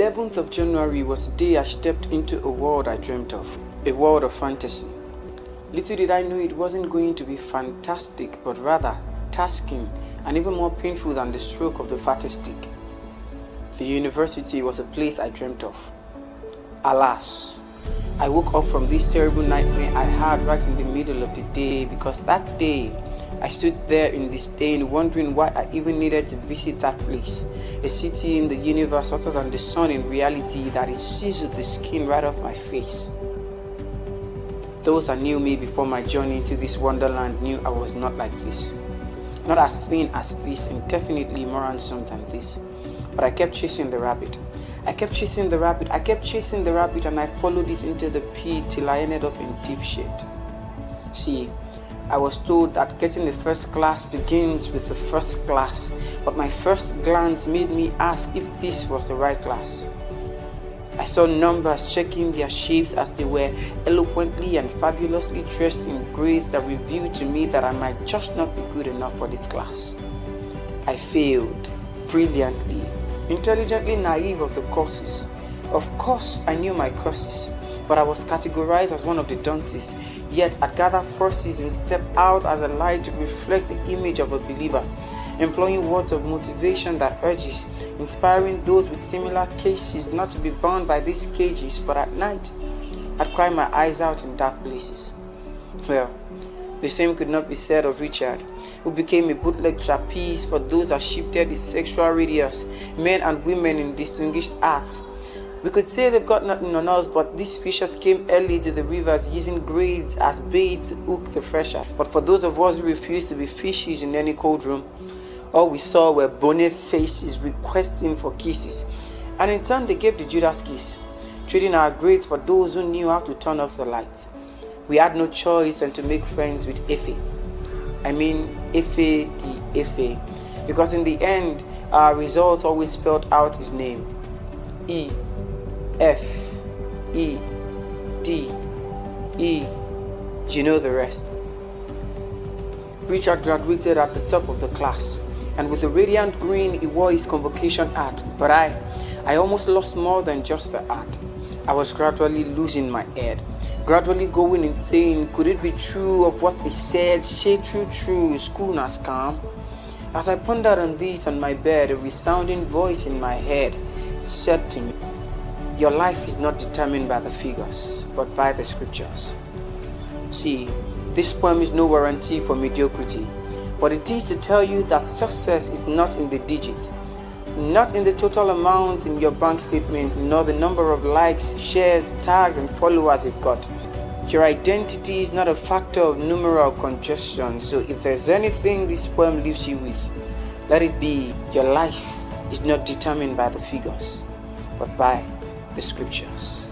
11th of January was the day I stepped into a world I dreamt of, a world of fantasy. Little did I know it wasn't going to be fantastic, but rather tasking and even more painful than the stroke of the fattest stick. The university was a place I dreamt of. Alas, I woke up from this terrible nightmare I had right in the middle of the day, because that day I stood there in disdain, wondering why I even needed to visit that place, a city in the universe other than the sun in reality that it sizzled the skin right off my face. Those that knew me before my journey into this wonderland knew I was not like this. Not as thin as this, and definitely more handsome than this. But I kept chasing the rabbit. I kept chasing the rabbit, and I followed it into the pit till I ended up in deep shit. See, I was told that getting the first class begins with the first class, but my first glance made me ask if this was the right class. I saw numbers checking their shapes as they were eloquently and fabulously dressed in grades that revealed to me that I might just not be good enough for this class. I failed brilliantly, intelligently naive of the courses. Of course, I knew my courses, but I was categorized as one of the dunces. Yet I'd gather forces and step out as a light to reflect the image of a believer, employing words of motivation that urges, inspiring those with similar cases not to be bound by these cages, but at night I'd cry my eyes out in dark places. Well, the same could not be said of Richard, who became a bootleg trapeze for those that shifted his sexual radius, men and women in distinguished arts. We could say they've got nothing on us, but these fishers came early to the rivers using grades as bait to hook the fresher. But for those of us who refused to be fishes in any cold room, all we saw were bony faces requesting for kisses. And in turn they gave the Judas kiss, trading our grades for those who knew how to turn off the light. We had no choice than to make friends with Efe. I mean Efe the Efe, because in the end our results always spelled out his name. E-F-E-D-E. You know the rest. Richard graduated at the top of the class, and with a radiant grin he wore his convocation hat, but I almost lost more than just the hat. I was gradually losing my head, gradually going insane. Could it be true of what they said? Say true, school na scam? As I pondered on this on my bed, a resounding voice in my head said to me, your life is not determined by the figures, but by the scriptures. See, this poem is no warranty for mediocrity, but it is to tell you that success is not in the digits, not in the total amount in your bank statement, nor the number of likes, shares, tags, and followers you've got. Your identity is not a factor of numeral congestion, so if there's anything this poem leaves you with, let it be your life is not determined by the figures, but by the scriptures.